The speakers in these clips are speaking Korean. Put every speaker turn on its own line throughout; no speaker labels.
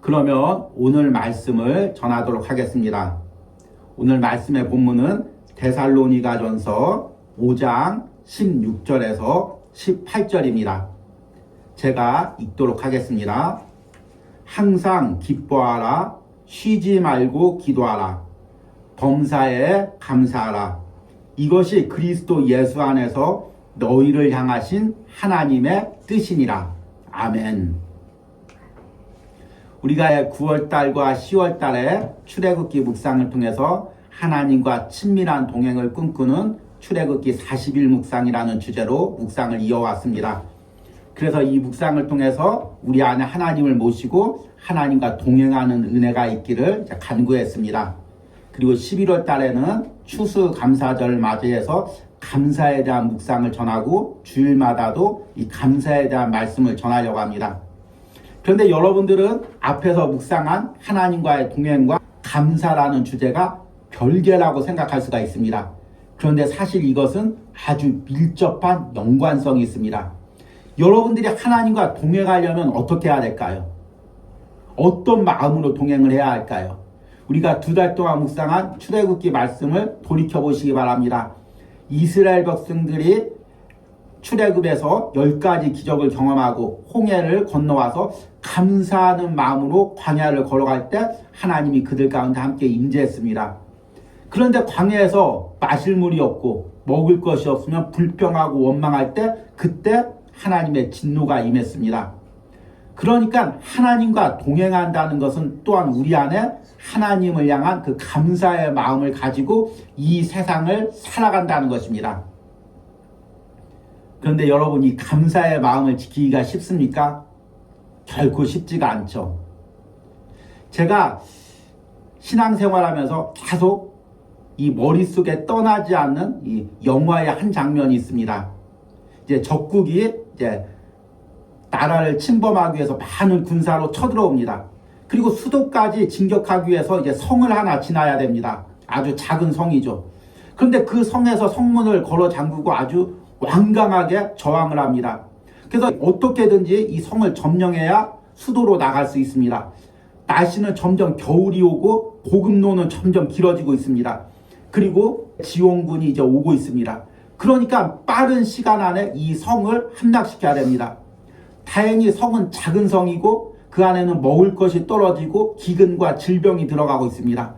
그러면 오늘 말씀을 전하도록 하겠습니다. 오늘 말씀의 본문은 데살로니가전서 5장 16절에서 18절입니다. 제가 읽도록 하겠습니다. 항상 기뻐하라, 쉬지 말고 기도하라, 범사에 감사하라. 이것이 그리스도 예수 안에서 너희를 향하신 하나님의 뜻이니라. 아멘. 우리가 9월달과 10월달에 출애굽기 묵상을 통해서 하나님과 친밀한 동행을 꿈꾸는 출애굽기 40일 묵상이라는 주제로 묵상을 이어왔습니다. 그래서 이 묵상을 통해서 우리 안에 하나님을 모시고 하나님과 동행하는 은혜가 있기를 간구했습니다. 그리고 11월 달에는 추수감사절 맞이해서 감사에 대한 묵상을 전하고 주일마다도 이 감사에 대한 말씀을 전하려고 합니다. 그런데 여러분들은 앞에서 묵상한 하나님과의 동행과 감사라는 주제가 별개라고 생각할 수가 있습니다. 그런데 사실 이것은 아주 밀접한 연관성이 있습니다. 여러분들이 하나님과 동행하려면 어떻게 해야 될까요? 어떤 마음으로 동행을 해야 할까요? 우리가 2달 동안 묵상한 출애굽기 말씀을 돌이켜보시기 바랍니다. 이스라엘 백성들이 출애굽에서 10가지 기적을 경험하고 홍해를 건너와서 감사하는 마음으로 광야를 걸어갈 때 하나님이 그들 가운데 함께 임재했습니다. 그런데 광야에서 마실 물이 없고 먹을 것이 없으면 불평하고 원망할 때 그때 하나님의 진노가 임했습니다. 그러니까 하나님과 동행한다는 것은 또한 우리 안에 하나님을 향한 그 감사의 마음을 가지고 이 세상을 살아간다는 것입니다. 그런데 여러분, 이 감사의 마음을 지키기가 쉽습니까? 결코 쉽지가 않죠. 제가 신앙생활하면서 계속 이 머릿속에 떠나지 않는 이 영화의 한 장면이 있습니다. 이제 적국이 나라를 침범하기 위해서 많은 군사로 쳐들어옵니다. 그리고 수도까지 진격하기 위해서 이제 성을 하나 지나야 됩니다. 아주 작은 성이죠. 그런데 그 성에서 성문을 걸어 잠그고 아주 완강하게 저항을 합니다. 그래서 어떻게든지 이 성을 점령해야 수도로 나갈 수 있습니다. 날씨는 점점 겨울이 오고 보급로는 점점 길어지고 있습니다. 그리고 지원군이 이제 오고 있습니다. 그러니까 빠른 시간 안에 이 성을 함락시켜야 됩니다. 다행히 성은 작은 성이고 그 안에는 먹을 것이 떨어지고 기근과 질병이 들어가고 있습니다.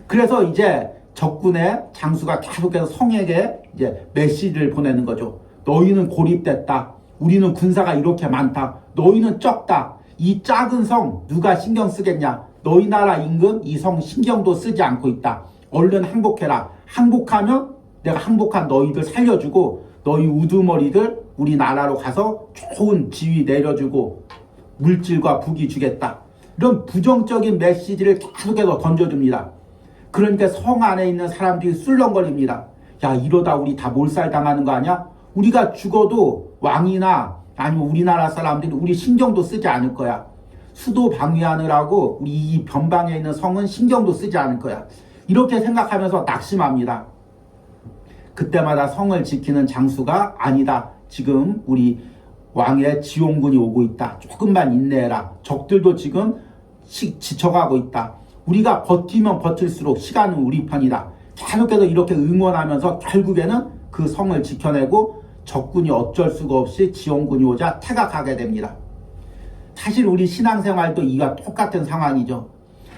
그래서 이제 적군의 장수가 계속해서 성에게 이제 메시지를 보내는 거죠. 너희는 고립됐다. 우리는 군사가 이렇게 많다. 너희는 적다. 이 작은 성 누가 신경 쓰겠냐. 너희 나라 임금 이 성 신경도 쓰지 않고 있다. 얼른 항복해라. 항복하면 내가 항복한 너희들 살려주고 너희 우두머리들 우리나라로 가서 좋은 지위 내려주고 물질과 북이 주겠다. 이런 부정적인 메시지를 계속해서 던져줍니다. 그러니까 성 안에 있는 사람들이 술렁거립니다. 야, 이러다 우리 다 몰살당하는 거 아니야? 우리가 죽어도 왕이나 아니면 우리나라 사람들이 우리 신경도 쓰지 않을 거야. 수도 방위하느라고 우리 이 변방에 있는 성은 신경도 쓰지 않을 거야. 이렇게 생각하면서 낙심합니다. 그때마다 성을 지키는 장수가 아니다. 지금 우리 왕의 지원군이 오고 있다. 조금만 인내해라. 적들도 지금 지쳐가고 있다. 우리가 버티면 버틸수록 시간은 우리 편이다. 계속해서 이렇게 응원하면서 결국에는 그 성을 지켜내고 적군이 어쩔 수가 없이 지원군이 오자 퇴각하게 됩니다. 사실 우리 신앙생활도 이와 똑같은 상황이죠.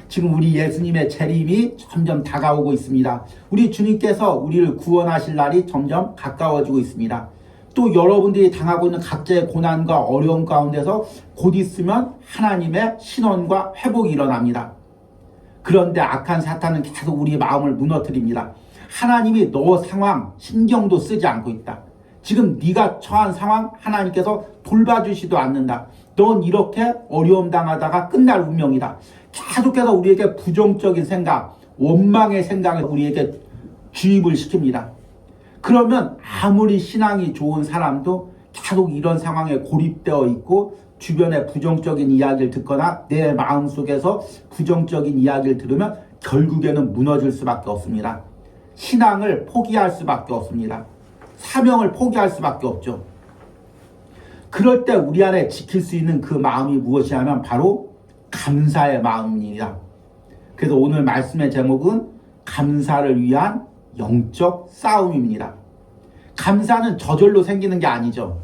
지금 우리 예수님의 재림이 점점 다가오고 있습니다. 우리 주님께서 우리를 구원하실 날이 점점 가까워지고 있습니다. 또 여러분들이 당하고 있는 각자의 고난과 어려움 가운데서 곧 있으면 하나님의 신원과 회복이 일어납니다. 그런데 악한 사탄은 계속 우리 마음을 무너뜨립니다. 하나님이 너 상황 신경도 쓰지 않고 있다. 지금 네가 처한 상황 하나님께서 돌봐주시도 않는다. 넌 이렇게 어려움 당하다가 끝날 운명이다. 계속해서 우리에게 부정적인 생각, 원망의 생각을 우리에게 주입을 시킵니다. 그러면 아무리 신앙이 좋은 사람도 계속 이런 상황에 고립되어 있고 주변에 부정적인 이야기를 듣거나 내 마음속에서 부정적인 이야기를 들으면 결국에는 무너질 수밖에 없습니다. 신앙을 포기할 수밖에 없습니다. 사명을 포기할 수밖에 없죠. 그럴 때 우리 안에 지킬 수 있는 그 마음이 무엇이냐면 바로 감사의 마음입니다. 그래서 오늘 말씀의 제목은 감사를 위한 영적 싸움입니다. 감사는 저절로 생기는 게 아니죠.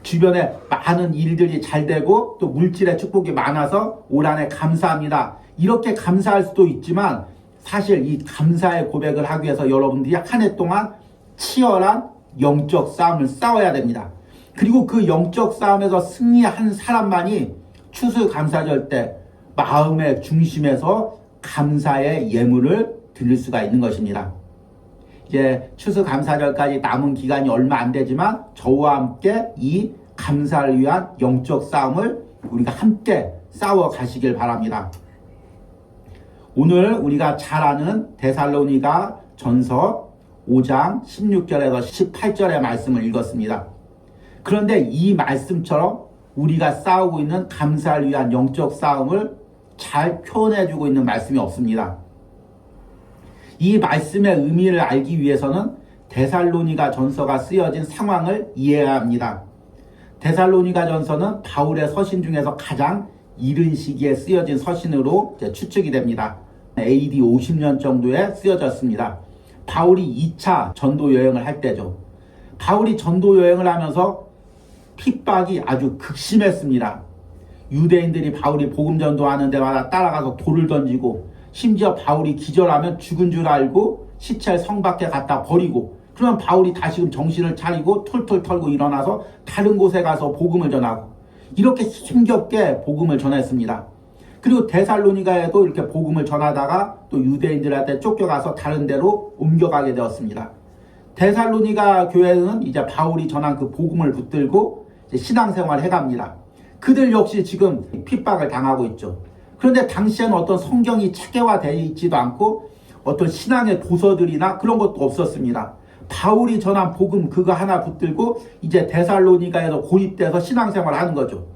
주변에 많은 일들이 잘 되고 또 물질의 축복이 많아서 올 한해 감사합니다, 이렇게 감사할 수도 있지만, 사실 이 감사의 고백을 하기 위해서 여러분들이 한 해 동안 치열한 영적 싸움을 싸워야 됩니다. 그리고 그 영적 싸움에서 승리한 사람만이 추수감사절 때 마음의 중심에서 감사의 예물을 드릴 수가 있는 것입니다. 이제 추수감사절까지 남은 기간이 얼마 안 되지만 저와 함께 이 감사를 위한 영적 싸움을 우리가 함께 싸워 가시길 바랍니다. 오늘 우리가 잘 아는 데살로니가 전서 5장 16절에서 18절의 말씀을 읽었습니다. 그런데 이 말씀처럼 우리가 싸우고 있는 감사를 위한 영적 싸움을 잘 표현해주고 있는 말씀이 없습니다. 이 말씀의 의미를 알기 위해서는 데살로니가 전서가 쓰여진 상황을 이해해야 합니다. 데살로니가 전서는 바울의 서신 중에서 가장 이른 시기에 쓰여진 서신으로 추측이 됩니다. AD 50년 정도에 쓰여졌습니다. 바울이 2차 전도 여행을 할 때죠. 바울이 전도 여행을 하면서 핍박이 아주 극심했습니다. 유대인들이 바울이 복음 전도하는 데마다 따라가서 돌을 던지고, 심지어 바울이 기절하면 죽은 줄 알고 시체를 성 밖에 갖다 버리고, 그러면 바울이 다시금 정신을 차리고 툴툴 털고 일어나서 다른 곳에 가서 복음을 전하고, 이렇게 힘겹게 복음을 전했습니다. 그리고 데살로니가에도 이렇게 복음을 전하다가 또 유대인들한테 쫓겨가서 다른 데로 옮겨가게 되었습니다. 데살로니가 교회는 이제 바울이 전한 그 복음을 붙들고 이제 신앙생활을 해갑니다. 그들 역시 지금 핍박을 당하고 있죠. 그런데 당시에는 어떤 성경이 체계화되어 있지도 않고 어떤 신앙의 도서들이나 그런 것도 없었습니다. 바울이 전한 복음 그거 하나 붙들고 이제 데살로니가에서 고립돼서 신앙생활을 하는 거죠.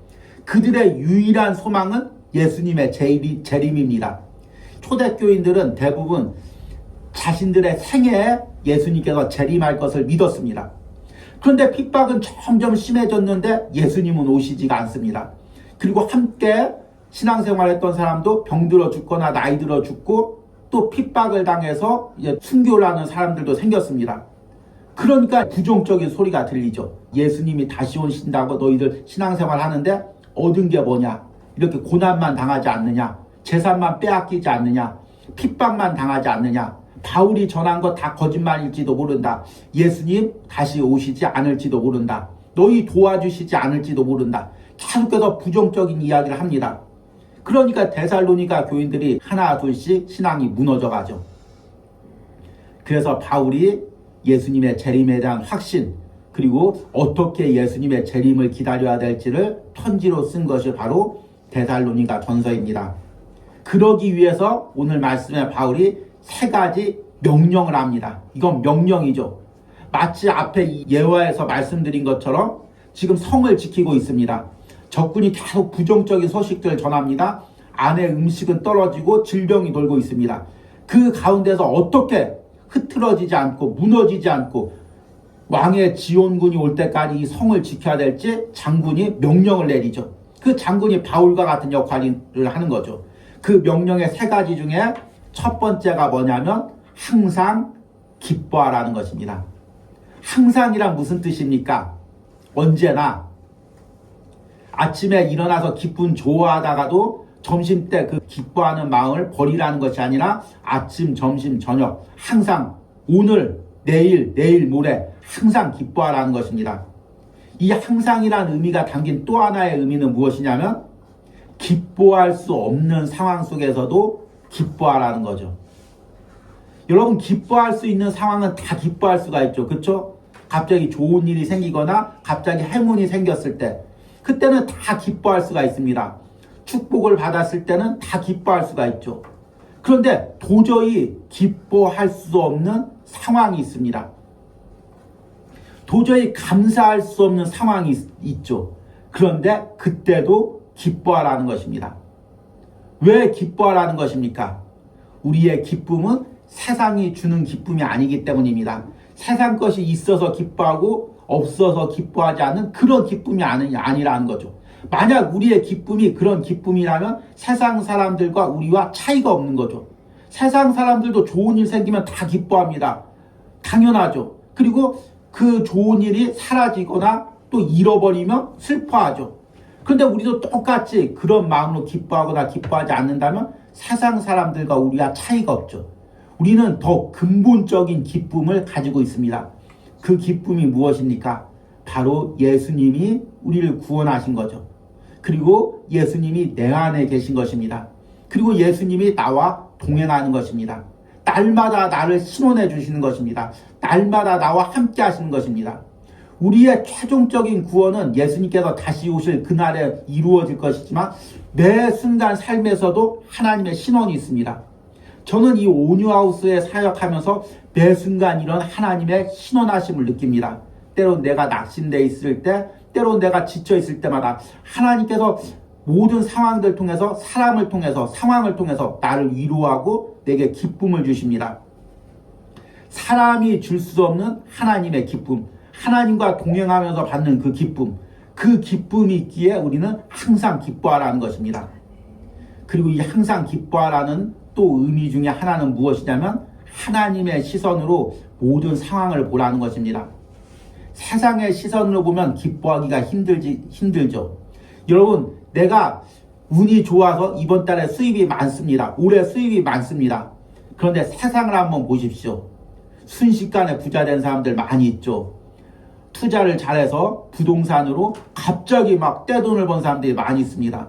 그들의 유일한 소망은 예수님의 재림입니다. 초대교인들은 대부분 자신들의 생애에 예수님께서 재림할 것을 믿었습니다. 그런데 핍박은 점점 심해졌는데 예수님은 오시지가 않습니다. 그리고 함께 신앙생활했던 사람도 병들어 죽거나 나이 들어 죽고 또 핍박을 당해서 이제 순교를 하는 사람들도 생겼습니다. 그러니까 부정적인 소리가 들리죠. 예수님이 다시 오신다고 너희들 신앙생활 하는데 얻은 게 뭐냐? 이렇게 고난만 당하지 않느냐? 재산만 빼앗기지 않느냐? 핍박만 당하지 않느냐? 바울이 전한 거 다 거짓말일지도 모른다. 예수님 다시 오시지 않을지도 모른다. 너희 도와주시지 않을지도 모른다. 계속해서 부정적인 이야기를 합니다. 그러니까 데살로니가 교인들이 하나 둘씩 신앙이 무너져 가죠. 그래서 바울이 예수님의 재림에 대한 확신, 그리고 어떻게 예수님의 재림을 기다려야 될지를 편지로 쓴 것이 바로 데살로니가 전서입니다. 그러기 위해서 오늘 말씀에 바울이 3가지 명령을 합니다. 이건 명령이죠. 마치 앞에 예화에서 말씀드린 것처럼 지금 성을 지키고 있습니다. 적군이 계속 부정적인 소식들을 전합니다. 안에 음식은 떨어지고 질병이 돌고 있습니다. 그 가운데서 어떻게 흐트러지지 않고 무너지지 않고 왕의 지원군이 올 때까지 이 성을 지켜야 될지 장군이 명령을 내리죠. 그 장군이 바울과 같은 역할을 하는 거죠. 그 명령의 3가지 중에 첫 번째가 뭐냐면 항상 기뻐하라는 것입니다. 항상이란 무슨 뜻입니까? 언제나 아침에 일어나서 기분 좋아하다가도 점심때 그 기뻐하는 마음을 버리라는 것이 아니라 아침, 점심, 저녁 항상 오늘, 내일 모레 항상 기뻐하라는 것입니다. 이 항상이라는 의미가 담긴 또 하나의 의미는 무엇이냐면 기뻐할 수 없는 상황 속에서도 기뻐하라는 거죠. 여러분, 기뻐할 수 있는 상황은 다 기뻐할 수가 있죠. 그렇죠? 갑자기 좋은 일이 생기거나 갑자기 행운이 생겼을 때 그때는 다 기뻐할 수가 있습니다. 축복을 받았을 때는 다 기뻐할 수가 있죠. 그런데 도저히 기뻐할 수 없는 상황이 있습니다. 도저히 감사할 수 없는 상황이 있죠. 그런데 그때도 기뻐하라는 것입니다. 왜 기뻐하라는 것입니까? 우리의 기쁨은 세상이 주는 기쁨이 아니기 때문입니다. 세상 것이 있어서 기뻐하고 없어서 기뻐하지 않는 그런 기쁨이 아니라는 거죠. 만약 우리의 기쁨이 그런 기쁨이라면 세상 사람들과 우리와 차이가 없는 거죠. 세상 사람들도 좋은 일 생기면 다 기뻐합니다. 당연하죠. 그리고 그 좋은 일이 사라지거나 또 잃어버리면 슬퍼하죠. 그런데 우리도 똑같이 그런 마음으로 기뻐하거나 기뻐하지 않는다면 세상 사람들과 우리와 차이가 없죠. 우리는 더 근본적인 기쁨을 가지고 있습니다. 그 기쁨이 무엇입니까? 바로 예수님이 우리를 구원하신 거죠. 그리고 예수님이 내 안에 계신 것입니다. 그리고 예수님이 나와 동행하는 것입니다. 날마다 나를 신원해 주시는 것입니다. 날마다 나와 함께 하시는 것입니다. 우리의 최종적인 구원은 예수님께서 다시 오실 그날에 이루어질 것이지만 매 순간 삶에서도 하나님의 신원이 있습니다. 저는 이 온유하우스에 사역하면서 매 순간 이런 하나님의 신원하심을 느낍니다. 때론 내가 낙심되어 있을 때, 때론 내가 지쳐 있을 때마다 하나님께서 모든 상황들 통해서, 사람을 통해서, 상황을 통해서 나를 위로하고 내게 기쁨을 주십니다. 사람이 줄 수 없는 하나님의 기쁨, 하나님과 동행하면서 받는 그 기쁨이 있기에 우리는 항상 기뻐하라는 것입니다. 그리고 이 항상 기뻐하라는 또 의미 중에 하나는 무엇이냐면 하나님의 시선으로 모든 상황을 보라는 것입니다. 세상의 시선으로 보면 기뻐하기가 힘들죠. 여러분, 내가 운이 좋아서 이번 달에 수입이 많습니다. 올해 수입이 많습니다. 그런데 세상을 한번 보십시오. 순식간에 부자 된 사람들 많이 있죠. 투자를 잘해서 부동산으로 갑자기 막 떼돈을 번 사람들이 많이 있습니다.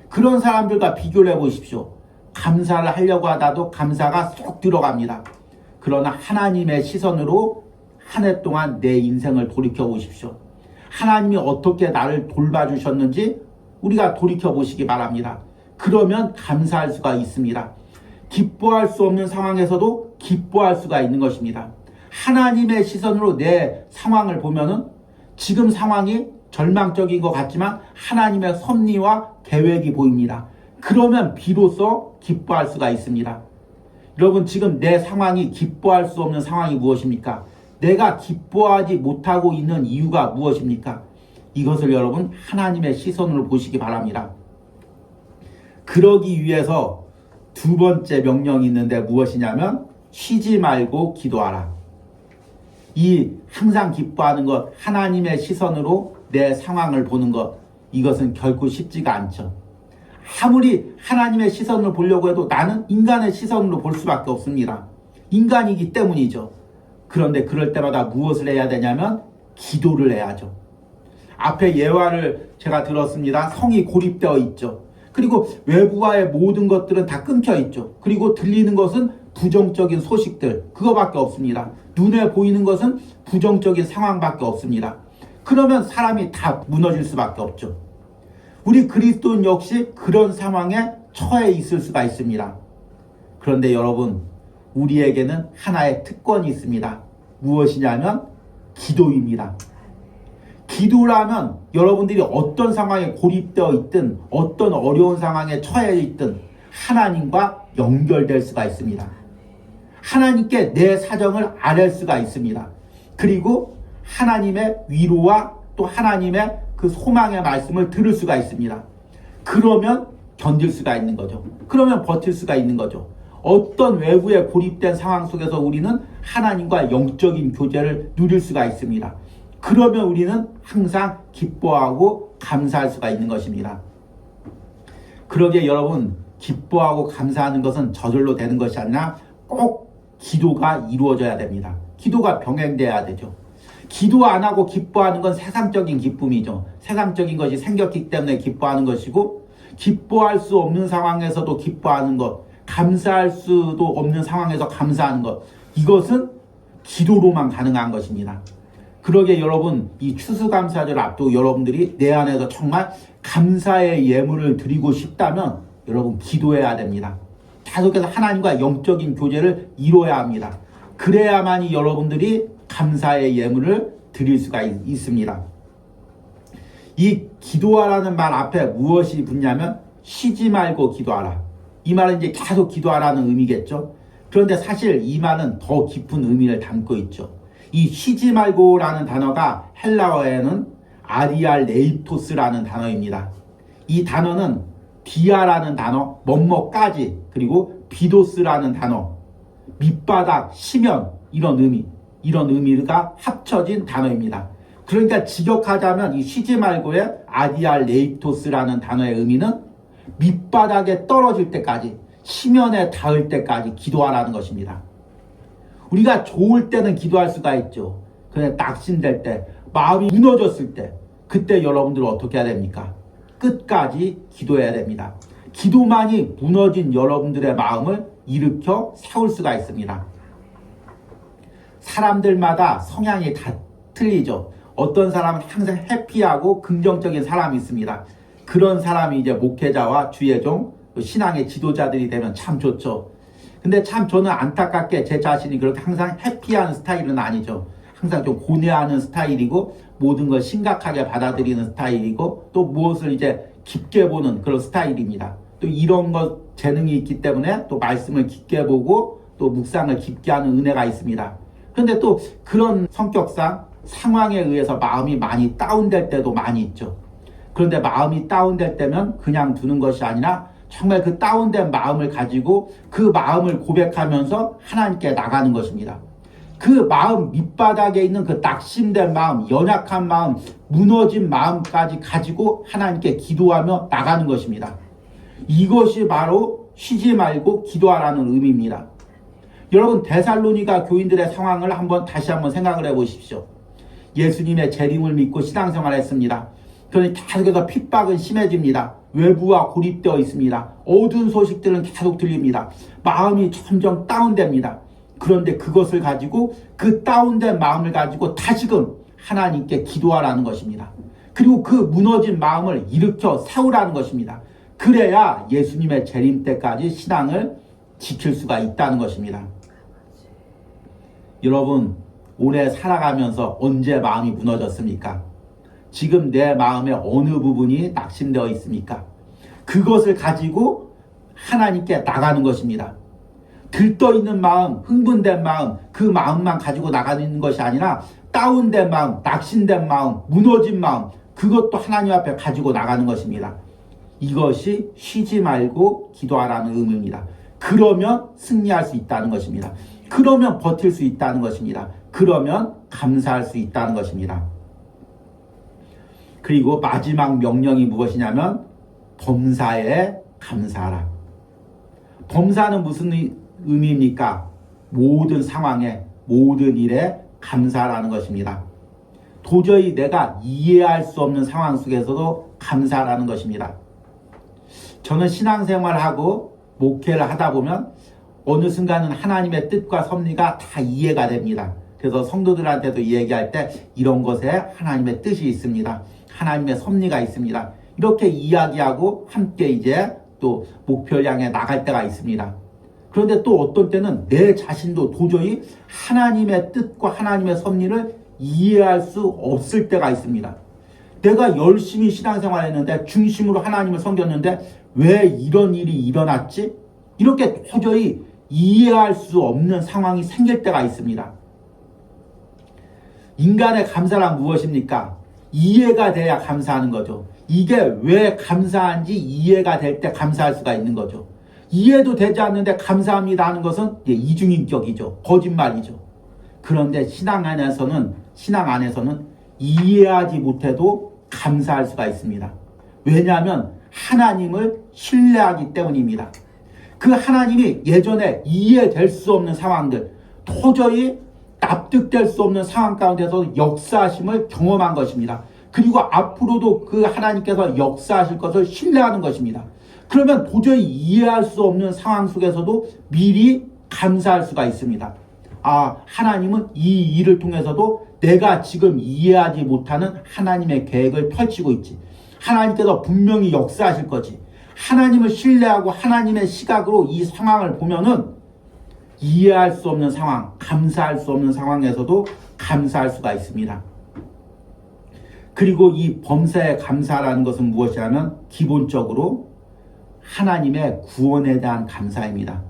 그런 사람들과 비교를 해보십시오. 감사를 하려고 하다도 감사가 쏙 들어갑니다. 그러나 하나님의 시선으로 한 해 동안 내 인생을 돌이켜 보십시오. 하나님이 어떻게 나를 돌봐주셨는지 우리가 돌이켜 보시기 바랍니다. 그러면 감사할 수가 있습니다. 기뻐할 수 없는 상황에서도 기뻐할 수가 있는 것입니다. 하나님의 시선으로 내 상황을 보면은 지금 상황이 절망적인 것 같지만 하나님의 섭리와 계획이 보입니다. 그러면 비로소 기뻐할 수가 있습니다. 여러분, 지금 내 상황이 기뻐할 수 없는 상황이 무엇입니까? 내가 기뻐하지 못하고 있는 이유가 무엇입니까? 이것을 여러분 하나님의 시선으로 보시기 바랍니다. 그러기 위해서 두 번째 명령이 있는데 무엇이냐면 쉬지 말고 기도하라. 이 항상 기뻐하는 것, 하나님의 시선으로 내 상황을 보는 것, 이것은 결코 쉽지가 않죠. 아무리 하나님의 시선으로 보려고 해도 나는 인간의 시선으로 볼 수밖에 없습니다. 인간이기 때문이죠. 그런데 그럴 때마다 무엇을 해야 되냐면 기도를 해야죠. 앞에 예화를 제가 들었습니다. 성이 고립되어 있죠. 그리고 외부와의 모든 것들은 다 끊겨 있죠. 그리고 들리는 것은 부정적인 소식들, 그거밖에 없습니다. 눈에 보이는 것은 부정적인 상황밖에 없습니다. 그러면 사람이 다 무너질 수밖에 없죠. 우리 그리스도인 역시 그런 상황에 처해 있을 수가 있습니다. 그런데 여러분, 우리에게는 하나의 특권이 있습니다. 무엇이냐면 기도입니다. 기도라면 여러분들이 어떤 상황에 고립되어 있든 어떤 어려운 상황에 처해 있든 하나님과 연결될 수가 있습니다. 하나님께 내 사정을 아뢰 수가 있습니다. 그리고 하나님의 위로와 또 하나님의 그 소망의 말씀을 들을 수가 있습니다. 그러면 견딜 수가 있는 거죠. 그러면 버틸 수가 있는 거죠. 어떤 외부에 고립된 상황 속에서 우리는 하나님과 영적인 교제를 누릴 수가 있습니다. 그러면 우리는 항상 기뻐하고 감사할 수가 있는 것입니다. 그러기에 여러분, 기뻐하고 감사하는 것은 저절로 되는 것이 아니라 꼭 기도가 이루어져야 됩니다. 기도가 병행돼야 되죠. 기도 안 하고 기뻐하는 건 세상적인 기쁨이죠. 세상적인 것이 생겼기 때문에 기뻐하는 것이고, 기뻐할 수 없는 상황에서도 기뻐하는 것, 감사할 수도 없는 상황에서 감사하는 것, 이것은 기도로만 가능한 것입니다. 그러게 여러분, 이 추수감사절 앞두고 여러분들이 내 안에서 정말 감사의 예물을 드리고 싶다면 여러분 기도해야 됩니다. 계속해서 하나님과 영적인 교제를 이루어야 합니다. 그래야만이 여러분들이 감사의 예물을 드릴 수가 있습니다. 이 기도하라는 말 앞에 무엇이 붙냐면 쉬지 말고 기도하라. 이 말은 이제 계속 기도하라는 의미겠죠. 그런데 사실 이 말은 더 깊은 의미를 담고 있죠. 이 쉬지 말고라는 단어가 헬라어에는 아리알레이토스라는 단어입니다. 이 단어는 디아라는 단어, 뭐뭐까지, 그리고 비도스라는 단어, 밑바닥, 시면, 이런 의미가 합쳐진 단어입니다. 그러니까 직역하자면 이 쉬지 말고의 아디알레이토스라는 단어의 의미는 밑바닥에 떨어질 때까지, 시면에 닿을 때까지 기도하라는 것입니다. 우리가 좋을 때는 기도할 수가 있죠. 그런데 낙심될 때, 마음이 무너졌을 때, 그때 여러분들은 어떻게 해야 됩니까? 끝까지 기도해야 됩니다. 기도만이 무너진 여러분들의 마음을 일으켜 세울 수가 있습니다. 사람들마다 성향이 다 틀리죠. 어떤 사람은 항상 해피하고 긍정적인 사람이 있습니다. 그런 사람이 이제 목회자와 주의 종, 신앙의 지도자들이 되면 참 좋죠. 근데 참 저는 안타깝게 제 자신이 그렇게 항상 해피한 스타일은 아니죠. 항상 좀 고뇌하는 스타일이고, 모든 걸 심각하게 받아들이는 스타일이고, 또 무엇을 이제 깊게 보는 그런 스타일입니다. 또 이런 것 재능이 있기 때문에 또 말씀을 깊게 보고 또 묵상을 깊게 하는 은혜가 있습니다. 그런데 또 그런 성격상 상황에 의해서 마음이 많이 다운될 때도 많이 있죠. 그런데 마음이 다운될 때면 그냥 두는 것이 아니라 정말 그 다운된 마음을 가지고 그 마음을 고백하면서 하나님께 나가는 것입니다. 그 마음 밑바닥에 있는 그 낙심된 마음, 연약한 마음, 무너진 마음까지 가지고 하나님께 기도하며 나가는 것입니다. 이것이 바로 쉬지 말고 기도하라는 의미입니다. 여러분, 데살로니가 교인들의 상황을 다시 한번 생각을 해보십시오. 예수님의 재림을 믿고 신앙생활을 했습니다. 그러니 계속해서 핍박은 심해집니다. 외부와 고립되어 있습니다. 어두운 소식들은 계속 들립니다. 마음이 점점 다운됩니다. 그런데 그것을 가지고, 그 다운된 마음을 가지고 다시금 하나님께 기도하라는 것입니다. 그리고 그 무너진 마음을 일으켜 세우라는 것입니다. 그래야 예수님의 재림 때까지 신앙을 지킬 수가 있다는 것입니다. 여러분, 올해 살아가면서 언제 마음이 무너졌습니까? 지금 내 마음의 어느 부분이 낙심되어 있습니까? 그것을 가지고 하나님께 나가는 것입니다. 들떠있는 마음, 흥분된 마음, 그 마음만 가지고 나가는 것이 아니라 다운된 마음, 낙심된 마음, 무너진 마음, 그것도 하나님 앞에 가지고 나가는 것입니다. 이것이 쉬지 말고 기도하라는 의미입니다. 그러면 승리할 수 있다는 것입니다. 그러면 버틸 수 있다는 것입니다. 그러면 감사할 수 있다는 것입니다. 그리고 마지막 명령이 무엇이냐면 범사에 감사하라. 범사는 무슨 의미입니까? 모든 상황에, 모든 일에 감사하라는 것입니다. 도저히 내가 이해할 수 없는 상황 속에서도 감사하라는 것입니다. 저는 신앙생활을 하고 목회를 하다 보면 어느 순간은 하나님의 뜻과 섭리가 다 이해가 됩니다. 그래서 성도들한테도 얘기할 때 이런 것에 하나님의 뜻이 있습니다. 하나님의 섭리가 있습니다. 이렇게 이야기하고 함께 이제 또 목표를 향해 나갈 때가 있습니다. 그런데 또 어떤 때는 내 자신도 도저히 하나님의 뜻과 하나님의 섭리를 이해할 수 없을 때가 있습니다. 내가 열심히 신앙생활 했는데, 중심으로 하나님을 섬겼는데 왜 이런 일이 일어났지? 이렇게 도저히 이해할 수 없는 상황이 생길 때가 있습니다. 인간의 감사란 무엇입니까? 이해가 돼야 감사하는 거죠. 이게 왜 감사한지 이해가 될 때 감사할 수가 있는 거죠. 이해도 되지 않는데 감사합니다 하는 것은 이중인격이죠. 거짓말이죠. 그런데 신앙 안에서는 이해하지 못해도 감사할 수가 있습니다. 왜냐하면 하나님을 신뢰하기 때문입니다. 그 하나님이 예전에 이해될 수 없는 상황들, 도저히 납득될 수 없는 상황 가운데서 역사하심을 경험한 것입니다. 그리고 앞으로도 그 하나님께서 역사하실 것을 신뢰하는 것입니다. 그러면 도저히 이해할 수 없는 상황 속에서도 미리 감사할 수가 있습니다. 아, 하나님은 이 일을 통해서도 내가 지금 이해하지 못하는 하나님의 계획을 펼치고 있지. 하나님께서 분명히 역사하실 거지. 하나님을 신뢰하고 하나님의 시각으로 이 상황을 보면은 이해할 수 없는 상황, 감사할 수 없는 상황에서도 감사할 수가 있습니다. 그리고 이 범사에 감사라는 것은 무엇이냐면 기본적으로 하나님의 구원에 대한 감사입니다.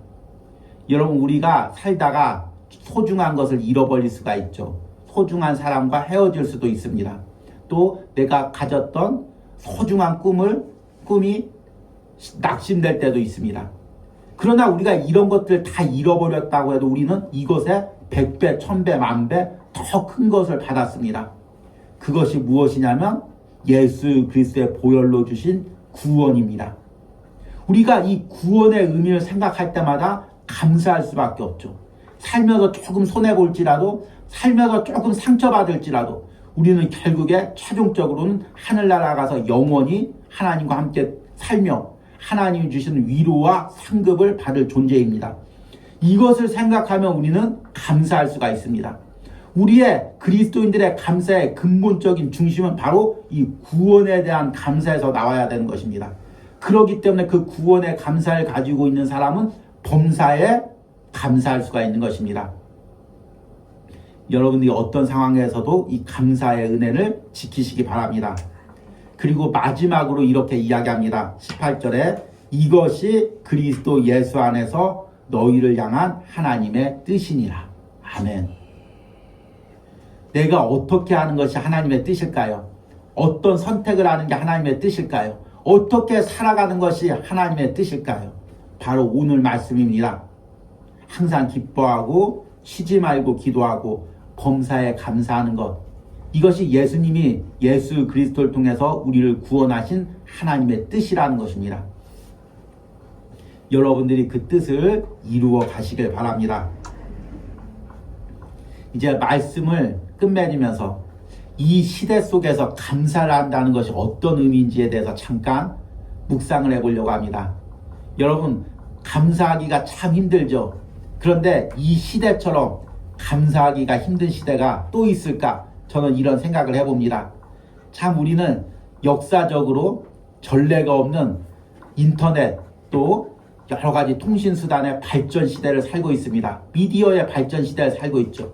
여러분, 우리가 살다가 소중한 것을 잃어버릴 수가 있죠. 소중한 사람과 헤어질 수도 있습니다. 또 내가 가졌던 소중한 꿈이 낙심될 때도 있습니다. 그러나 우리가 이런 것들 다 잃어버렸다고 해도 우리는 이것에 100배, 1000배, 10,000배 더 큰 것을 받았습니다. 그것이 무엇이냐면 예수 그리스도의 보혈로 주신 구원입니다. 우리가 이 구원의 의미를 생각할 때마다 감사할 수밖에 없죠. 살면서 조금 손해볼지라도, 살면서 조금 상처받을지라도 우리는 결국에 최종적으로는 하늘나라 가서 영원히 하나님과 함께 살며 하나님이 주시는 위로와 상급을 받을 존재입니다. 이것을 생각하면 우리는 감사할 수가 있습니다. 우리의 그리스도인들의 감사의 근본적인 중심은 바로 이 구원에 대한 감사에서 나와야 되는 것입니다. 그렇기 때문에 그 구원의 감사를 가지고 있는 사람은 범사에 감사할 수가 있는 것입니다. 여러분들이 어떤 상황에서도 이 감사의 은혜를 지키시기 바랍니다. 그리고 마지막으로 이렇게 이야기합니다. 18절에 이것이 그리스도 예수 안에서 너희를 향한 하나님의 뜻이니라. 아멘. 내가 어떻게 하는 것이 하나님의 뜻일까요? 어떤 선택을 하는 게 하나님의 뜻일까요? 어떻게 살아가는 것이 하나님의 뜻일까요? 바로 오늘 말씀입니다. 항상 기뻐하고 쉬지 말고 기도하고 범사에 감사하는 것. 이것이 예수님이 예수 그리스도를 통해서 우리를 구원하신 하나님의 뜻이라는 것입니다. 여러분들이 그 뜻을 이루어 가시길 바랍니다. 이제 말씀을 끝맺으면서 이 시대 속에서 감사를 한다는 것이 어떤 의미인지에 대해서 잠깐 묵상을 해보려고 합니다. 여러분, 감사하기가 참 힘들죠. 그런데 이 시대처럼 감사하기가 힘든 시대가 또 있을까? 저는 이런 생각을 해봅니다. 참 우리는 역사적으로 전례가 없는 인터넷 또 여러 가지 통신수단의 발전 시대를 살고 있습니다. 미디어의 발전 시대를 살고 있죠.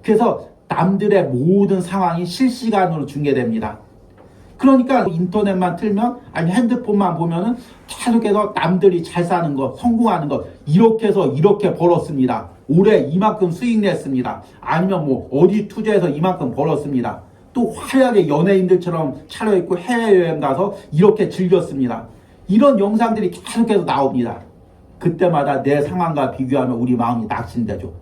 그래서 남들의 모든 상황이 실시간으로 중계됩니다. 그러니까 인터넷만 틀면 아니 핸드폰만 보면은 계속해서 남들이 잘 사는 것, 성공하는 것 이렇게 해서 이렇게 벌었습니다. 올해 이만큼 수익 냈습니다. 아니면 뭐 어디 투자해서 이만큼 벌었습니다. 또 화려하게 연예인들처럼 차려입고 해외여행 가서 이렇게 즐겼습니다. 이런 영상들이 계속해서 나옵니다. 그때마다 내 상황과 비교하면 우리 마음이 낙심되죠.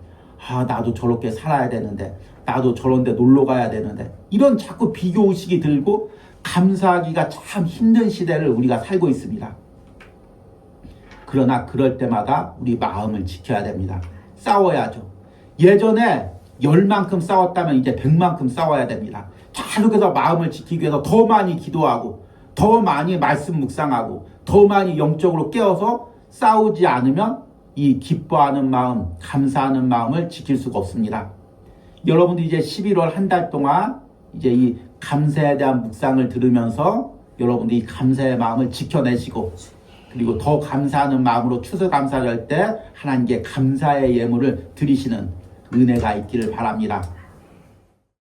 아, 나도 저렇게 살아야 되는데, 나도 저런 데 놀러 가야 되는데, 이런 자꾸 비교의식이 들고 감사하기가 참 힘든 시대를 우리가 살고 있습니다. 그러나 그럴 때마다 우리 마음을 지켜야 됩니다. 싸워야죠. 예전에 10만큼 싸웠다면 이제 100만큼 싸워야 됩니다. 계속해서 마음을 지키기 위해서 더 많이 기도하고 더 많이 말씀 묵상하고 더 많이 영적으로 깨어서 싸우지 않으면 이 기뻐하는 마음, 감사하는 마음을 지킬 수가 없습니다. 여러분들 이제 11월 한 달 동안 이제 이 감사에 대한 묵상을 들으면서 여러분들이 감사의 마음을 지켜내시고 그리고 더 감사하는 마음으로 추수감사절 때 하나님께 감사의 예물을 드리시는 은혜가 있기를 바랍니다.